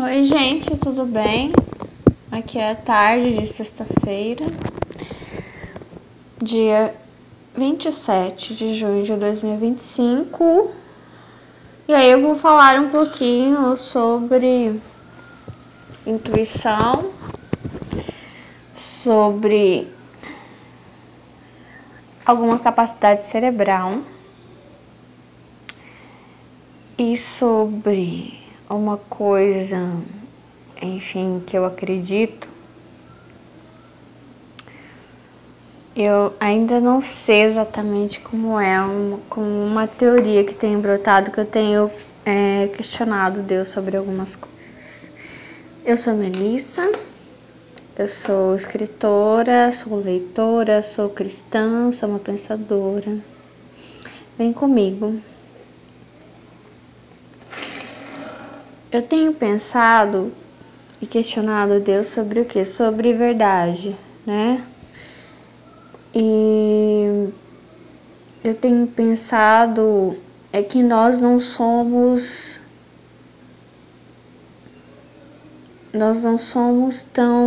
Oi, gente, tudo bem? Aqui é a tarde de sexta-feira, dia 27 de junho de 2025. E aí eu vou falar um pouquinho sobre intuição, sobre alguma capacidade cerebral e sobre uma coisa, enfim, que eu acredito. Eu ainda não sei exatamente como uma teoria que tem brotado, que eu tenho questionado Deus sobre algumas coisas. Eu sou Melissa, eu sou escritora, sou leitora, sou cristã, sou uma pensadora. Vem comigo. Eu tenho pensado e questionado Deus sobre o quê? Sobre verdade, né? E eu tenho pensado que nós não somos tão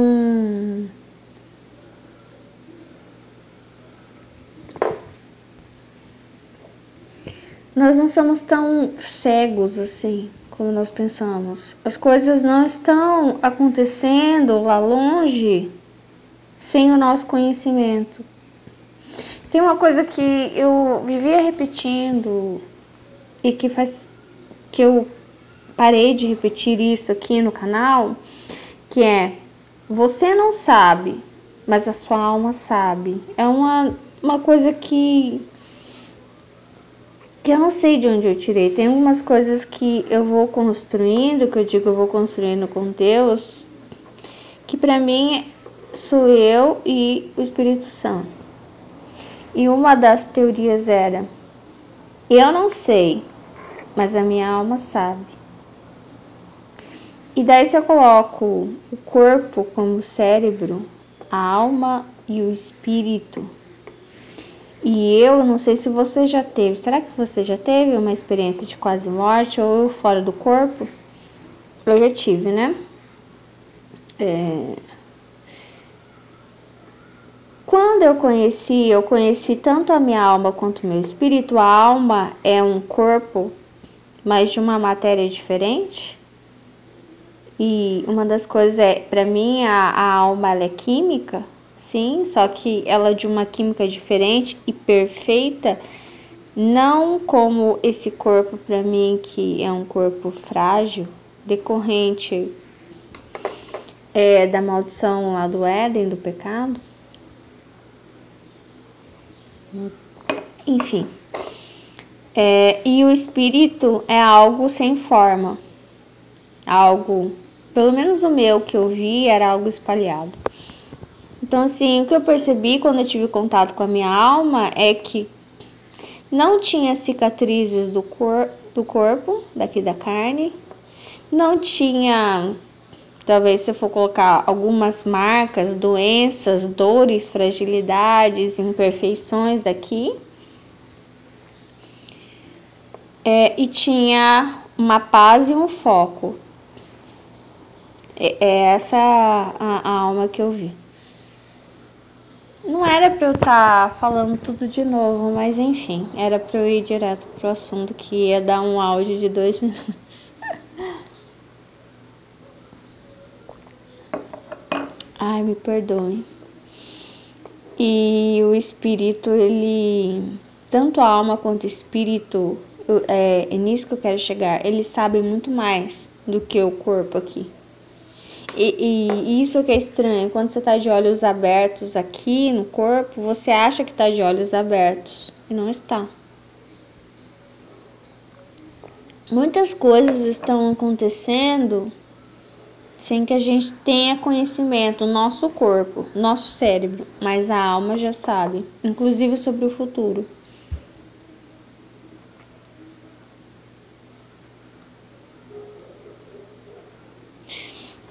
cegos assim como nós pensamos. As coisas não estão acontecendo lá longe sem o nosso conhecimento. Tem uma coisa que eu vivia repetindo e que eu parei de repetir isso aqui no canal, que é: você não sabe, mas a sua alma sabe. É uma coisa que eu não sei de onde eu tirei. Tem algumas coisas que eu vou construindo, que eu digo eu vou construindo com Deus, que pra mim sou eu e o Espírito Santo. E uma das teorias era: eu não sei, mas a minha alma sabe. E daí se eu coloco o corpo como cérebro, a alma e o espírito. E eu não sei se você já teve. Será que você já teve uma experiência de quase morte ou fora do corpo? Eu já tive, né? Quando eu conheci tanto a minha alma quanto o meu espírito. A alma é um corpo, mas de uma matéria diferente. E uma das coisas pra mim, a alma ela é química, sim, só que ela é de uma química diferente e perfeita, não como esse corpo pra mim, que é um corpo frágil, decorrente da maldição lá do Éden, do pecado. Enfim. E o espírito é algo sem forma. Algo, pelo menos o meu que eu vi, era algo espalhado. Então, assim, o que eu percebi quando eu tive contato com a minha alma é que não tinha cicatrizes do corpo, daqui da carne. Não tinha, talvez se eu for colocar algumas marcas, doenças, dores, fragilidades, imperfeições daqui. E tinha uma paz e um foco. É essa a alma que eu vi. Não era pra eu estar falando tudo de novo, mas enfim, era pra eu ir direto pro assunto, que ia dar um áudio de 2 minutos. Ai, me perdoe. E o espírito, ele, tanto a alma quanto o espírito, é nisso que eu quero chegar, eles sabem muito mais do que o corpo aqui. E isso que é estranho, quando você tá de olhos abertos aqui no corpo, você acha que tá de olhos abertos e não está. Muitas coisas estão acontecendo sem que a gente tenha conhecimento, nosso corpo, nosso cérebro, mas a alma já sabe, inclusive sobre o futuro.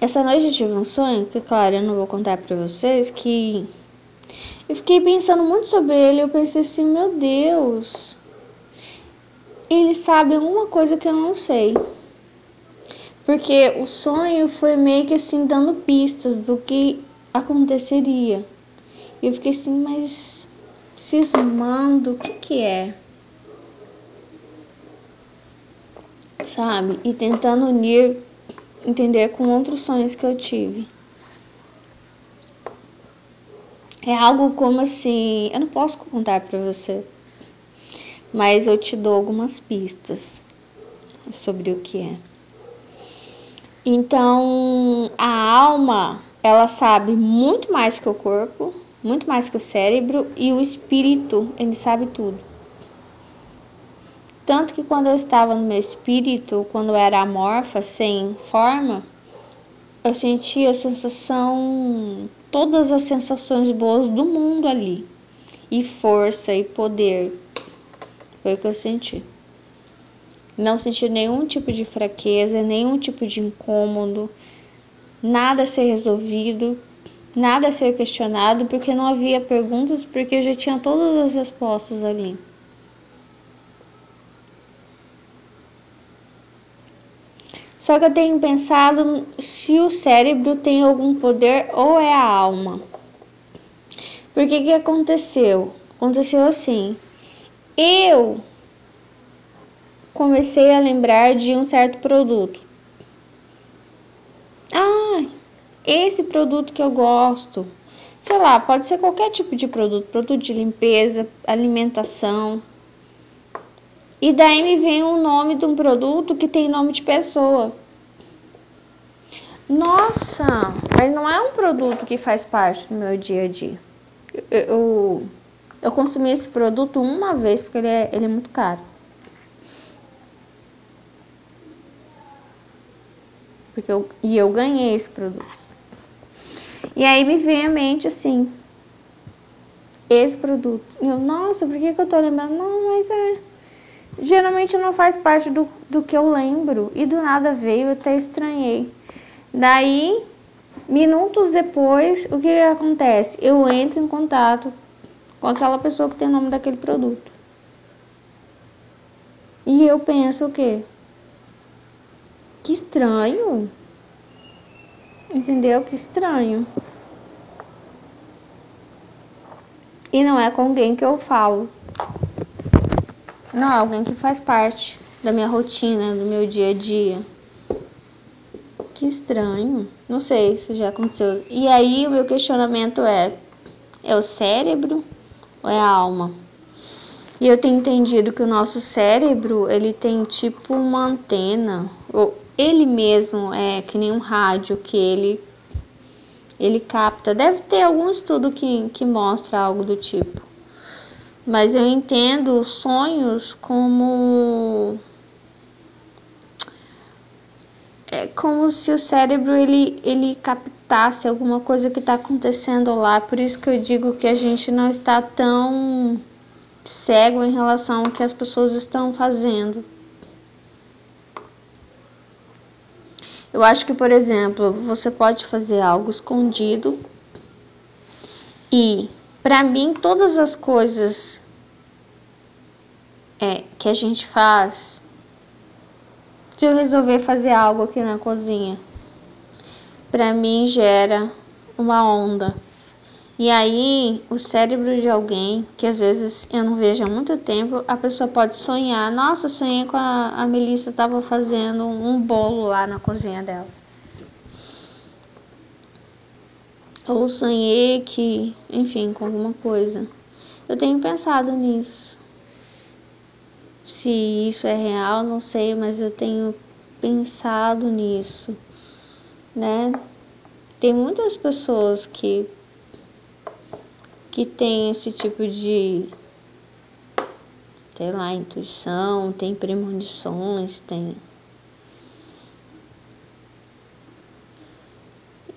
Essa noite eu tive um sonho, que claro, eu não vou contar pra vocês, que eu fiquei pensando muito sobre ele. Eu pensei assim: meu Deus, ele sabe alguma coisa que eu não sei. Porque o sonho foi meio que assim dando pistas do que aconteceria. E eu fiquei assim, mas cismando, o que é? Sabe? E tentando unir, entender com outros sonhos que eu tive. É algo como assim, eu não posso contar pra você, mas eu te dou algumas pistas sobre o que é. Então, a alma, ela sabe muito mais que o corpo, muito mais que o cérebro, e o espírito, ele sabe tudo. Tanto que quando eu estava no meu espírito, quando eu era amorfa, sem forma, eu sentia a sensação, todas as sensações boas do mundo ali. E força e poder. Foi o que eu senti. Não senti nenhum tipo de fraqueza, nenhum tipo de incômodo, nada a ser resolvido, nada a ser questionado, porque não havia perguntas, porque eu já tinha todas as respostas ali. Só que eu tenho pensado se o cérebro tem algum poder ou é a alma. Porque que aconteceu? Aconteceu assim, eu comecei a lembrar de um certo produto. Ah, esse produto que eu gosto. Sei lá, pode ser qualquer tipo de produto, produto de limpeza, alimentação. E daí me vem o nome de um produto que tem nome de pessoa. Nossa, mas não é um produto que faz parte do meu dia a dia. Eu consumi esse produto uma vez porque ele é muito caro. E eu ganhei esse produto. E aí me vem à mente assim, esse produto. E eu, nossa, por que eu tô lembrando? Não, mas geralmente não faz parte do que eu lembro. E do nada veio, eu até estranhei. Daí, minutos depois, o que acontece? Eu entro em contato com aquela pessoa que tem o nome daquele produto. E eu penso o quê? Que estranho. Entendeu? Que estranho. E não é com alguém que eu falo. Não é alguém que faz parte da minha rotina, do meu dia a dia. Que estranho. Não sei se já aconteceu. E aí o meu questionamento é o cérebro ou é a alma? E eu tenho entendido que o nosso cérebro, ele tem tipo uma antena, ou ele mesmo é que nem um rádio que ele capta. Deve ter algum estudo que mostra algo do tipo. Mas eu entendo sonhos como como se o cérebro ele captasse alguma coisa que está acontecendo lá. Por isso que eu digo que a gente não está tão cego em relação ao que as pessoas estão fazendo. Eu acho que, por exemplo, você pode fazer algo escondido e, para mim, todas as coisas que a gente faz, se eu resolver fazer algo aqui na cozinha, para mim gera uma onda. E aí, o cérebro de alguém, que às vezes eu não vejo há muito tempo, a pessoa pode sonhar. Nossa, sonhei com a Melissa, estava fazendo um bolo lá na cozinha dela. Ou sonhei que, enfim, com alguma coisa. Eu tenho pensado nisso. Se isso é real, não sei, mas eu tenho pensado nisso, né? Tem muitas pessoas que têm esse tipo de, sei lá, intuição, tem premonições, tem.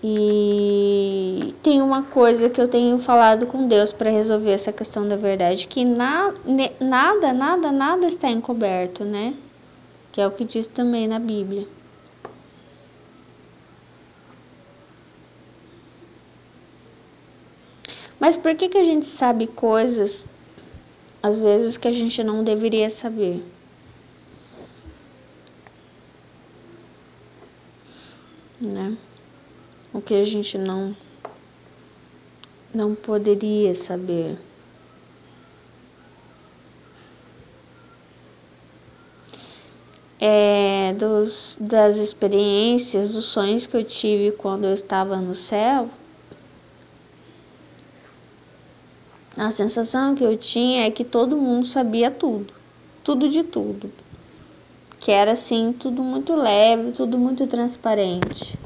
E tem uma coisa que eu tenho falado com Deus para resolver essa questão da verdade, que nada está encoberto, né? Que é o que diz também na Bíblia. Mas por que a gente sabe coisas, às vezes, que a gente não deveria saber? né? O que a gente não poderia saber. Das experiências, dos sonhos que eu tive quando eu estava no céu, a sensação que eu tinha é que todo mundo sabia tudo de tudo, que era assim, tudo muito leve, tudo muito transparente,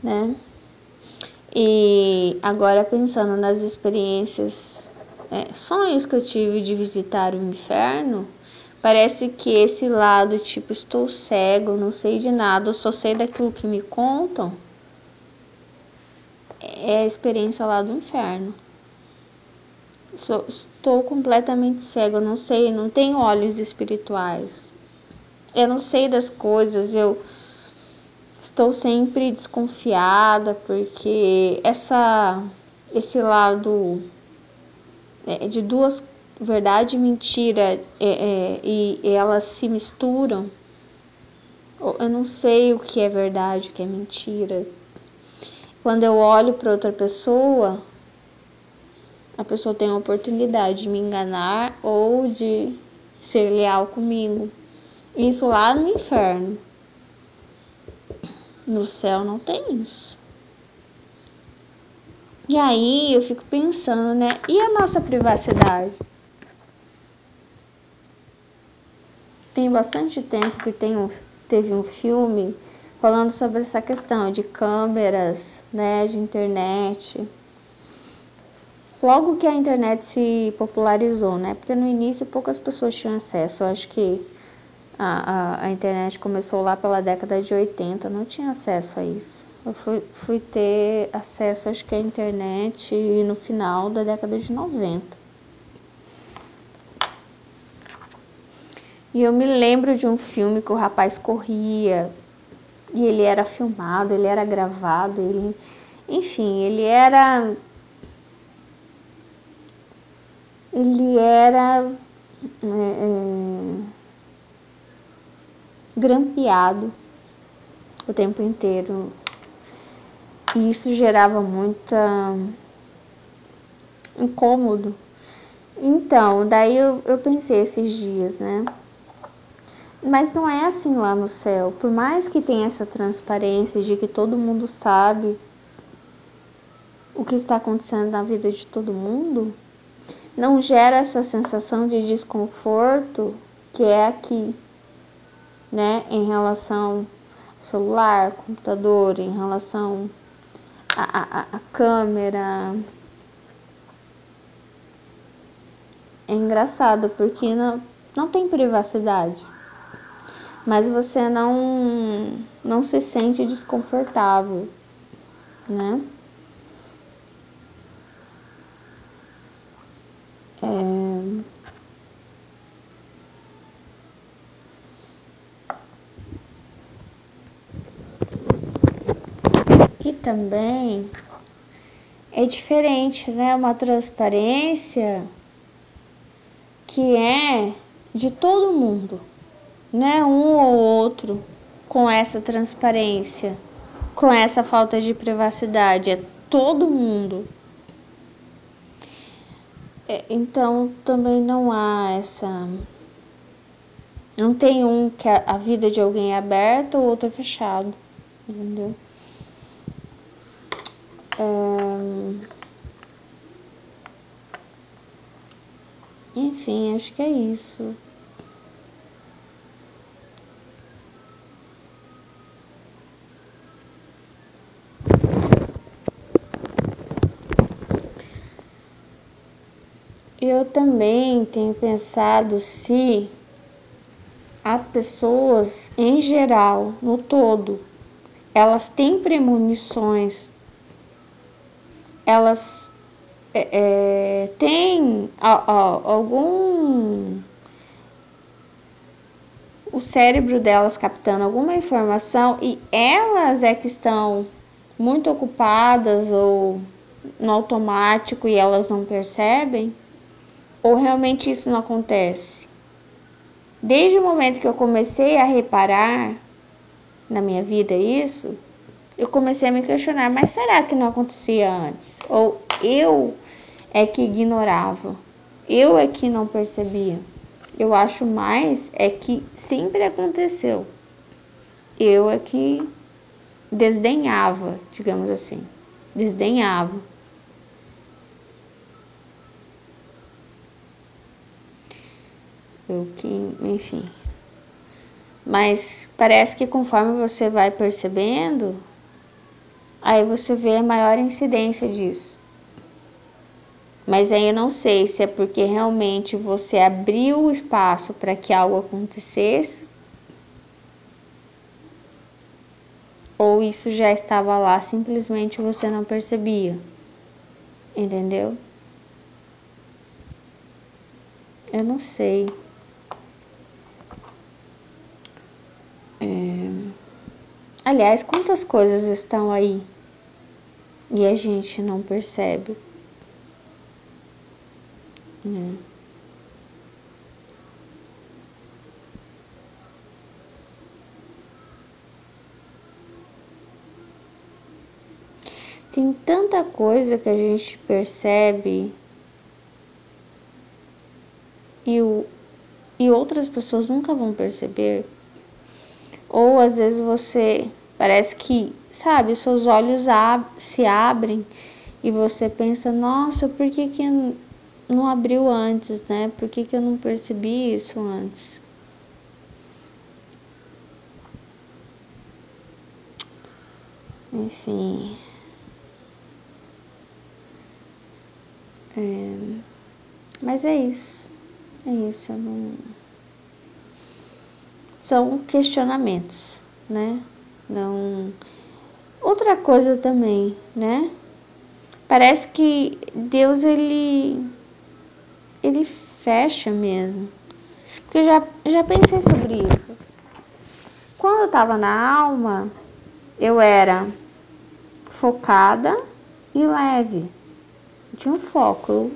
né? E agora pensando nas experiências, sonhos que eu tive de visitar o inferno, parece que esse lado, tipo, estou cego, não sei de nada, eu só sei daquilo que me contam, é a experiência lá do inferno. Estou completamente cego, eu não sei, não tenho olhos espirituais. Eu não sei das coisas, eu estou sempre desconfiada, porque esse lado de duas verdade e mentira e elas se misturam. Eu não sei o que é verdade, o que é mentira. Quando eu olho para outra pessoa, a pessoa tem a oportunidade de me enganar ou de ser leal comigo. Isso lá no inferno. No céu não tem isso. E aí eu fico pensando, né? E a nossa privacidade? Tem bastante tempo que teve um filme falando sobre essa questão de câmeras, né, de internet. Logo que a internet se popularizou, né? Porque no início poucas pessoas tinham acesso. Eu acho que a internet começou lá pela década de 80, não tinha acesso a isso. Eu fui ter acesso, acho que à internet no final da década de 90. E eu me lembro de um filme que o rapaz corria, e ele era filmado, ele era gravado, enfim, ele era grampeado o tempo inteiro. E isso gerava muita incômodo. Então, daí eu pensei esses dias, né? Mas não é assim lá no céu. Por mais que tenha essa transparência de que todo mundo sabe o que está acontecendo na vida de todo mundo, não gera essa sensação de desconforto que é aqui, né? Em relação ao celular, computador, em relação à câmera. É engraçado porque não tem privacidade, mas você não se sente desconfortável, né? E também é diferente, né? Uma transparência que é de todo mundo, né? Um ou outro com essa transparência, com essa falta de privacidade, é todo mundo. Então também não há essa. Não tem um que a vida de alguém é aberta, o outro é fechado, entendeu? Enfim, acho que é isso. Eu também tenho pensado se as pessoas, em geral, no todo, elas têm premonições, elas têm algum... o cérebro delas captando alguma informação e elas é que estão muito ocupadas ou no automático e elas não percebem? Ou realmente isso não acontece? Desde o momento que eu comecei a reparar na minha vida isso, eu comecei a me questionar, mas será que não acontecia antes? Ou eu é que ignorava? Eu é que não percebia? Eu acho mais é que sempre aconteceu. Eu é que desdenhava, digamos assim. Desdenhava. Eu que, enfim. Mas parece que conforme você vai percebendo, aí você vê a maior incidência disso. Mas aí eu não sei se é porque realmente você abriu o espaço para que algo acontecesse, ou isso já estava lá, simplesmente você não percebia. Entendeu? Eu não sei. Aliás, quantas coisas estão aí e a gente não percebe, né? Tem tanta coisa que a gente percebe e outras pessoas nunca vão perceber. Ou às vezes você parece que, sabe, seus olhos se abrem e você pensa, nossa, por que não abriu antes, né? Por que eu não percebi isso antes? Enfim. Mas é isso. É isso. São questionamentos, né? Não. Outra coisa também, né? Parece que Deus ele fecha mesmo. Porque eu já pensei sobre isso. Quando eu estava na alma, eu era focada e leve. Tinha um foco.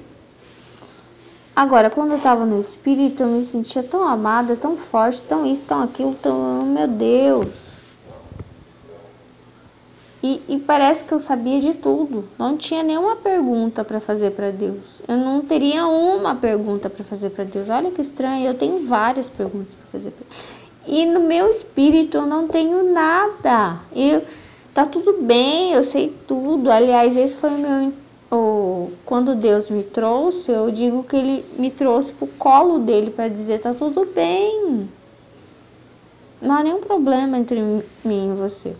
Agora, quando eu estava no espírito, eu me sentia tão amada, tão forte, tão isso, tão aquilo, tão, meu Deus. E parece que eu sabia de tudo. Não tinha nenhuma pergunta para fazer para Deus. Eu não teria uma pergunta para fazer para Deus. Olha que estranho, eu tenho várias perguntas para fazer para Deus. E no meu espírito eu não tenho nada. Tá tudo bem, eu sei tudo. Aliás, esse foi quando Deus me trouxe, eu digo que ele me trouxe pro colo dele para dizer, tá tudo bem. Não há nenhum problema entre mim e você.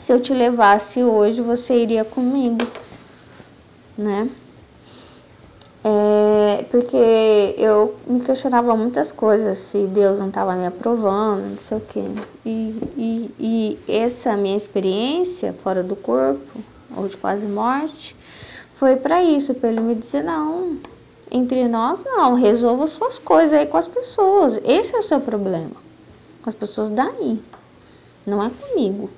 Se eu te levasse hoje, você iria comigo, né? Porque eu me questionava muitas coisas, se Deus não estava me aprovando, não sei o quê. E essa minha experiência fora do corpo, ou de quase morte, foi para isso, para ele me dizer, não, entre nós não, resolva suas coisas aí com as pessoas. Esse é o seu problema, com as pessoas daí, não é comigo.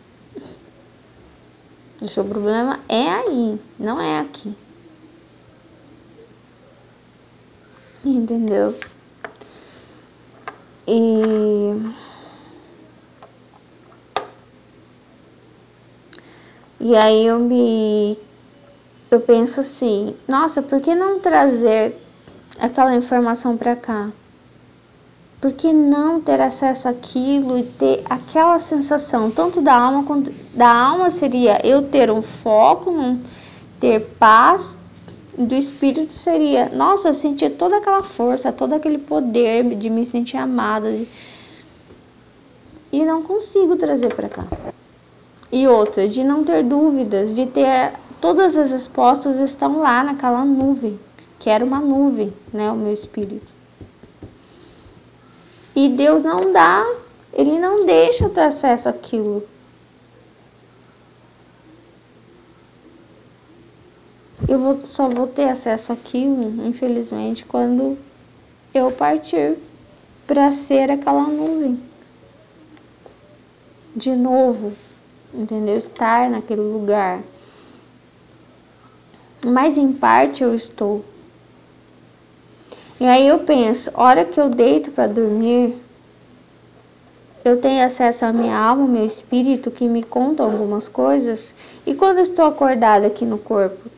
O seu problema é aí, não é aqui. Entendeu? E aí eu penso assim, nossa, por que não trazer aquela informação para cá? Por que não ter acesso àquilo e ter aquela sensação, tanto da alma quanto da alma seria eu ter um foco, ter paz, do espírito seria, nossa, eu sentir toda aquela força, todo aquele poder de me sentir amada e não consigo trazer para cá. E outra, de não ter dúvidas, de ter todas as respostas estão lá naquela nuvem, que era uma nuvem, né, o meu espírito. E Deus não dá, ele não deixa eu ter acesso àquilo. Só vou ter acesso àquilo, infelizmente, quando eu partir para ser aquela nuvem. De novo, entendeu? Estar naquele lugar. Mas em parte eu estou. E aí eu penso, hora que eu deito para dormir, eu tenho acesso à minha alma, ao meu espírito, que me conta algumas coisas. E quando eu estou acordada aqui no corpo,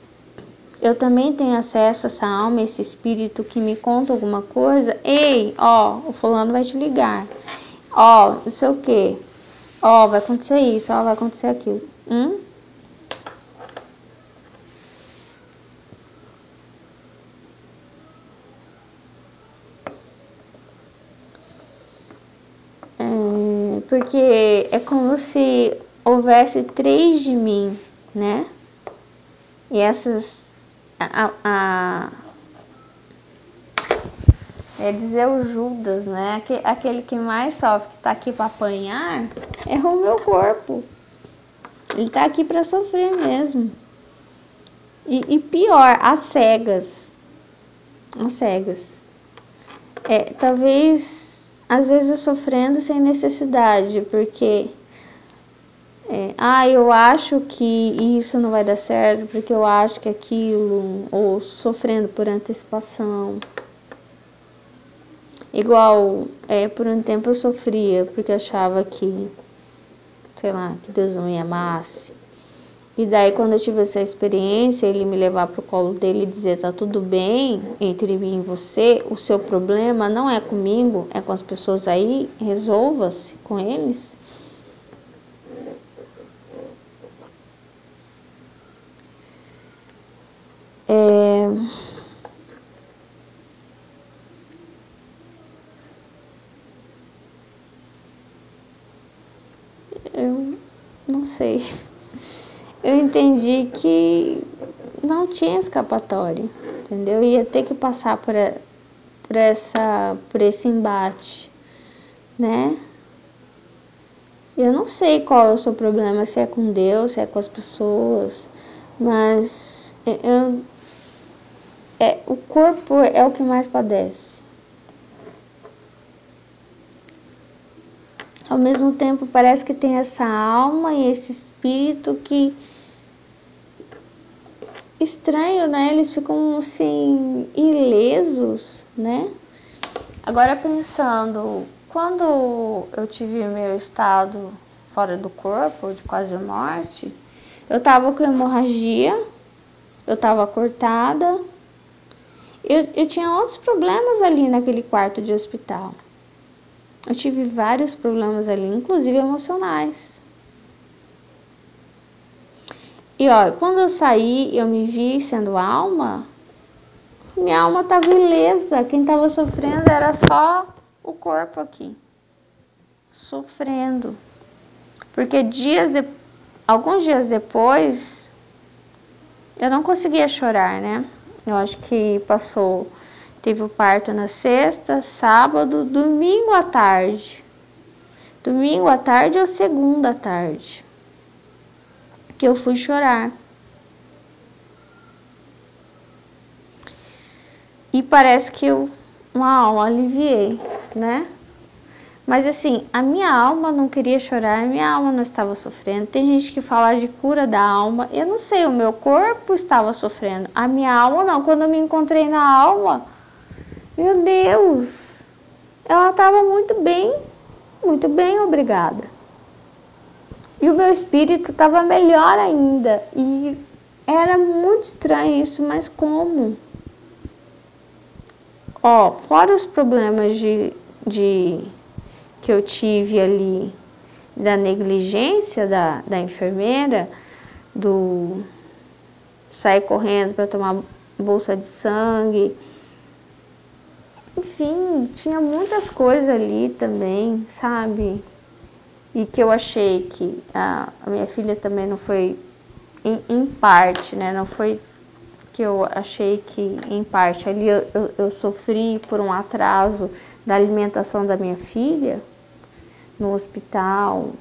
eu também tenho acesso a essa alma, esse espírito que me conta alguma coisa. Ei, ó, o fulano vai te ligar. Ó, não sei o que. Ó, vai acontecer isso, ó, vai acontecer aquilo. Porque é como se houvesse 3 de mim, né? E essas... É dizer o Judas, né? Aquele que mais sofre, que tá aqui para apanhar, é o meu corpo. Ele tá aqui para sofrer mesmo. E pior, às cegas. Às cegas. Talvez, às vezes eu sofrendo sem necessidade, porque... eu acho que isso não vai dar certo, porque eu acho que aquilo... Ou sofrendo por antecipação. Igual, por um tempo eu sofria, porque eu achava que, sei lá, que Deus não me amasse. E daí quando eu tive essa experiência, ele me levar pro colo dele e dizer, tá tudo bem entre mim e você, o seu problema não é comigo, é com as pessoas aí, resolva-se com eles. Eu não sei. Eu entendi que não tinha escapatória, entendeu? Eu ia ter que passar por esse embate, né? Eu não sei qual é o seu problema, se é com Deus, se é com as pessoas, mas o corpo é o que mais padece. Ao mesmo tempo parece que tem essa alma e esse espírito que... Estranho, né? Eles ficam assim, ilesos, né? Agora pensando, quando eu tive meu estado fora do corpo, de quase morte, eu tava com hemorragia, eu tava cortada, eu tinha outros problemas ali naquele quarto de hospital. Eu tive vários problemas ali, inclusive emocionais. E ó, quando eu saí, eu me vi sendo alma, minha alma estava ilesa, quem estava sofrendo era só o corpo aqui, sofrendo. Porque alguns dias depois, eu não conseguia chorar, né? Eu acho que teve o parto na sexta, sábado, domingo à tarde. Domingo à tarde ou segunda à tarde, que eu fui chorar. E parece que uma alma aliviei, né? Mas assim, a minha alma não queria chorar, a minha alma não estava sofrendo. Tem gente que fala de cura da alma. Eu não sei, o meu corpo estava sofrendo. A minha alma não. Quando eu me encontrei na alma, meu Deus, ela estava muito bem, obrigada. E o meu espírito estava melhor ainda. E era muito estranho isso, mas como? Ó, fora os problemas que eu tive ali, da negligência da enfermeira, do sair correndo para tomar bolsa de sangue, enfim, tinha muitas coisas ali também, sabe? E que eu achei que a minha filha também não foi, em parte, né? Não foi que eu achei que, em parte, ali eu sofri por um atraso da alimentação da minha filha no hospital.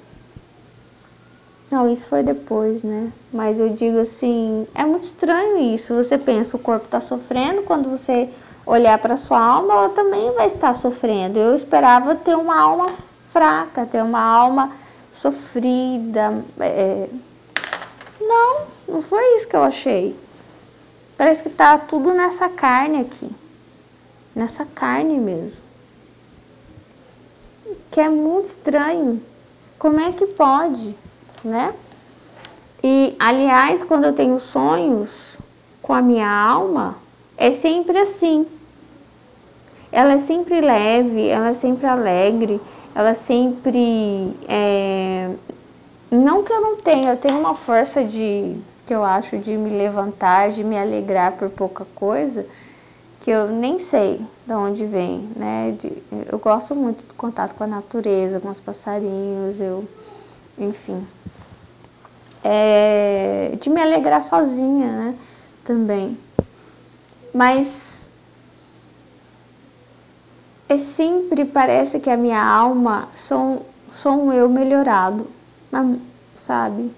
Não, isso foi depois, né? Mas eu digo assim, é muito estranho isso. Você pensa, o corpo está sofrendo, quando você olhar para sua alma, ela também vai estar sofrendo. Eu esperava ter uma alma fraca, ter uma alma sofrida. Não foi isso que eu achei. Parece que tá tudo nessa carne aqui. Nessa carne mesmo. que é muito estranho. Como é que pode, né? E, aliás, quando eu tenho sonhos com a minha alma, é sempre assim. Ela é sempre leve, ela é sempre alegre, ela sempre... Não que eu não tenha, eu tenho uma força que eu acho de me levantar, de me alegrar por pouca coisa, que eu nem sei de onde vem, né? Eu gosto muito do contato com a natureza, com os passarinhos, enfim. De me alegrar sozinha, né? Também. Mas sempre parece que a minha alma sou um eu melhorado, sabe?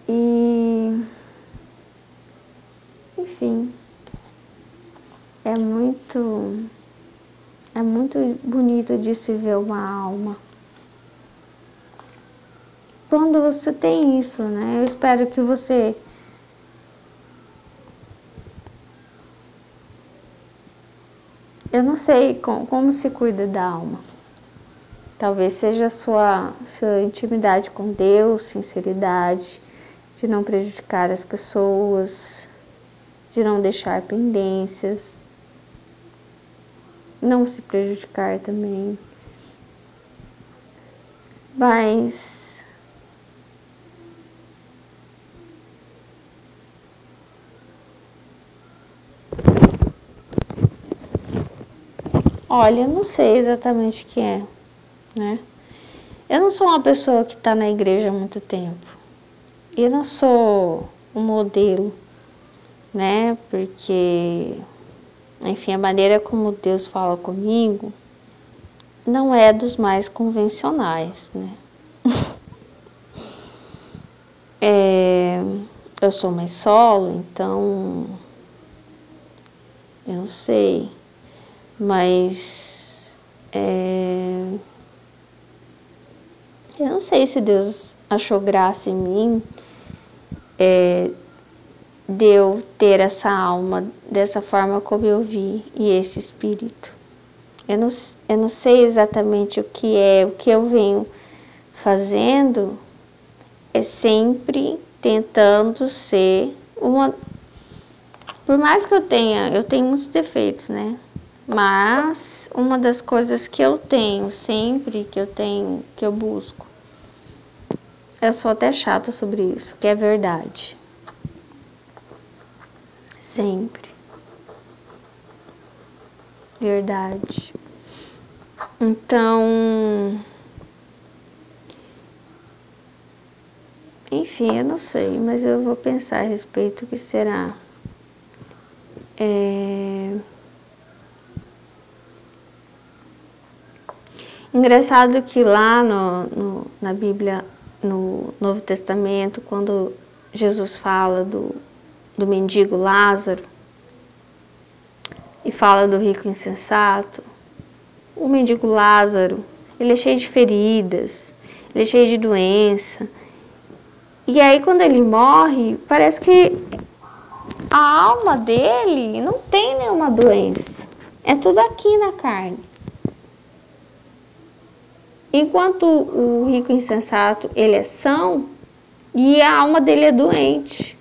E, enfim, é muito bonito de se ver uma alma. Quando você tem isso, né? Eu espero que você eu não sei como se cuida da alma. Talvez seja a sua intimidade com Deus, sinceridade, de não prejudicar as pessoas, de não deixar pendências, não se prejudicar também. Mas olha, eu não sei exatamente o que é, né? Eu não sou uma pessoa que está na igreja há muito tempo. Eu não sou um modelo, né? Porque, enfim, a maneira como Deus fala comigo não é dos mais convencionais, né? Eu sou mãe solo, então eu não sei, mas eu não sei se Deus achou graça em mim de eu ter essa alma dessa forma como eu vi e esse espírito. Eu não sei exatamente o que eu venho fazendo é sempre tentando ser uma... Por mais que eu tenho muitos defeitos, né? Mas uma das coisas que eu tenho sempre, que eu busco, eu sou até chata sobre isso, que é verdade. Sempre. Verdade. Então, enfim, eu não sei, mas eu vou pensar a respeito do que será. Engraçado que lá na Bíblia, no Novo Testamento, quando Jesus fala do mendigo Lázaro e fala do rico insensato, o mendigo Lázaro, ele é cheio de feridas, ele é cheio de doença. E aí quando ele morre, parece que a alma dele não tem nenhuma doença. É tudo aqui na carne. Enquanto o rico insensato, ele é são e a alma dele é doente.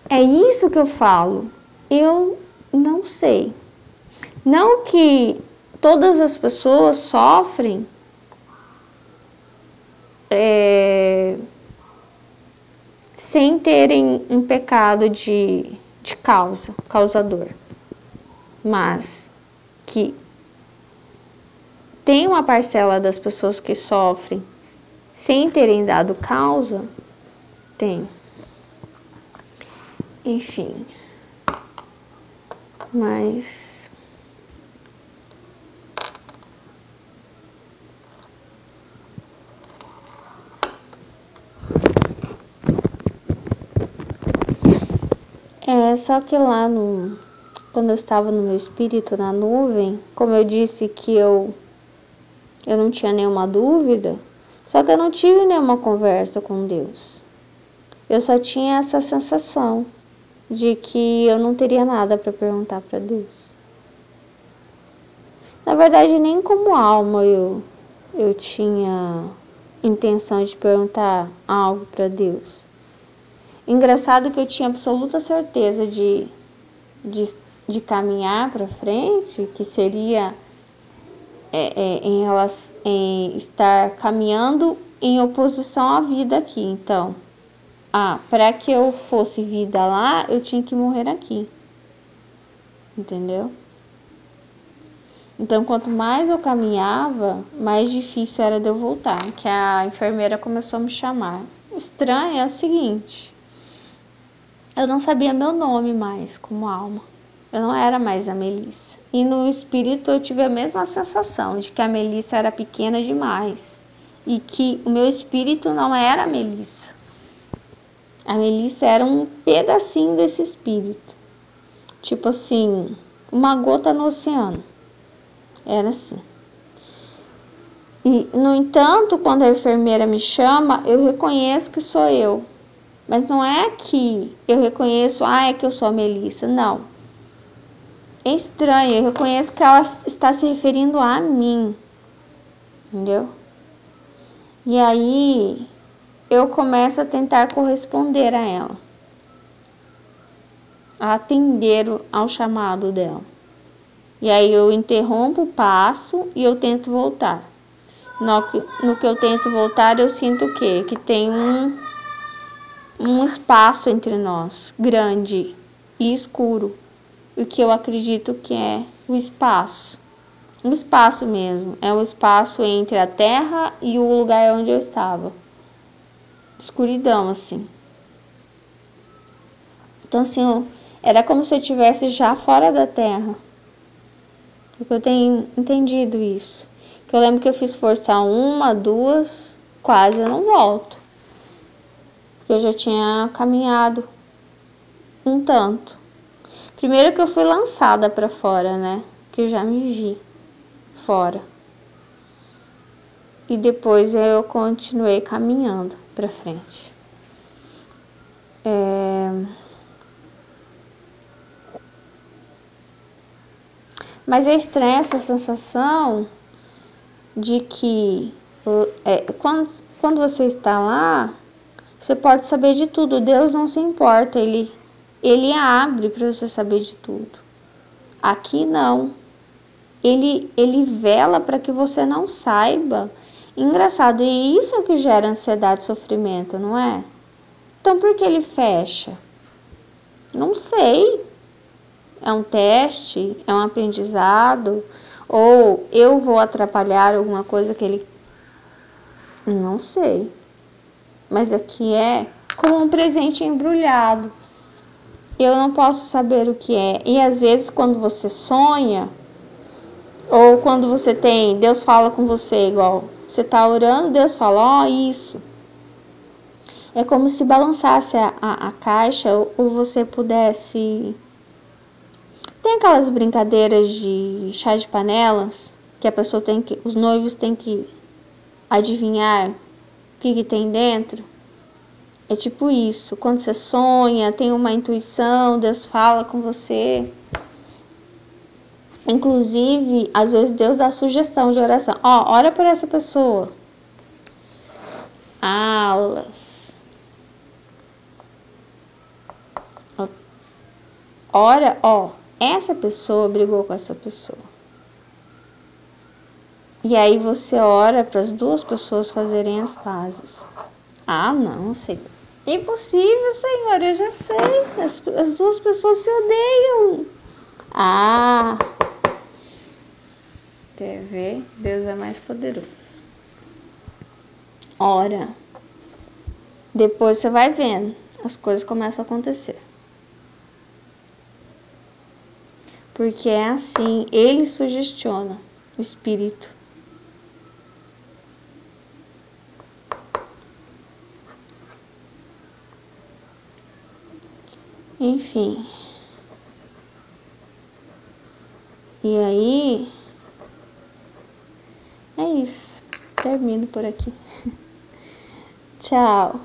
É isso que eu falo. Eu não sei. Não que todas as pessoas sofrem sem terem um pecado de causador. Mas que tem uma parcela das pessoas que sofrem sem terem dado causa, tem. Enfim. Mas só que lá quando eu estava no meu espírito na nuvem, como eu disse que eu não tinha nenhuma dúvida, só que eu não tive nenhuma conversa com Deus. Eu só tinha essa sensação de que eu não teria nada para perguntar para Deus. Na verdade, nem como alma eu tinha intenção de perguntar algo para Deus. Engraçado que eu tinha absoluta certeza de caminhar para frente, que seria em estar caminhando em oposição à vida aqui. Então, para que eu fosse vida lá, eu tinha que morrer aqui. Entendeu? Então, quanto mais eu caminhava, mais difícil era de eu voltar, que a enfermeira começou a me chamar. O estranho é o seguinte, eu não sabia meu nome mais como alma. Eu não era mais a Melissa. E no espírito eu tive a mesma sensação de que a Melissa era pequena demais. E que o meu espírito não era a Melissa. A Melissa era um pedacinho desse espírito. Tipo assim, uma gota no oceano. Era assim. E, no entanto, quando a enfermeira me chama, eu reconheço que sou eu. Mas não é que eu reconheço, é que eu sou a Melissa. Não. É estranho, eu reconheço que ela está se referindo a mim. Entendeu? E aí, eu começo a tentar corresponder a ela. A atender ao chamado dela. E aí eu interrompo o passo e eu tento voltar. No que eu tento voltar, eu sinto o quê? Que tem um espaço entre nós, grande e escuro. O que eu acredito que é o espaço. Um espaço mesmo. É um espaço entre a terra e o lugar onde eu estava. Escuridão, assim. Então, assim, era como se eu estivesse já fora da terra. Porque eu tenho entendido isso. Que eu lembro que eu fiz força 1, 2, quase eu não volto. Porque eu já tinha caminhado um tanto. Primeiro que eu fui lançada para fora, né? Que eu já me vi fora. E depois eu continuei caminhando para frente. Mas é estranha essa sensação de que quando você está lá, você pode saber de tudo. Deus não se importa, ele abre para você saber de tudo. Aqui não. Ele vela para que você não saiba. Engraçado, e isso é que gera ansiedade e sofrimento, não é? Então por que ele fecha? Não sei. É um teste? É um aprendizado? Ou eu vou atrapalhar alguma coisa que ele... Não sei. Mas aqui é como um presente embrulhado. Eu não posso saber o que é. E às vezes quando você sonha, ou quando você tem, Deus fala com você igual, você está orando, Deus fala, isso. É como se balançasse a caixa, ou você pudesse... Tem aquelas brincadeiras de chá de panelas, que a pessoa tem que, os noivos têm que adivinhar o que tem dentro. É tipo isso, quando você sonha, tem uma intuição, Deus fala com você. Inclusive, às vezes Deus dá sugestão de oração. Ora por essa pessoa. Aulas. Ora, essa pessoa brigou com essa pessoa. E aí você ora para as duas pessoas fazerem as pazes. Não sei. Impossível, Senhor, eu já sei. As duas pessoas se odeiam. Quer ver? Deus é mais poderoso. Ora. Depois você vai vendo. As coisas começam a acontecer. Porque é assim. Ele sugestiona o espírito. Enfim. E aí, é isso. Termino por aqui. Tchau.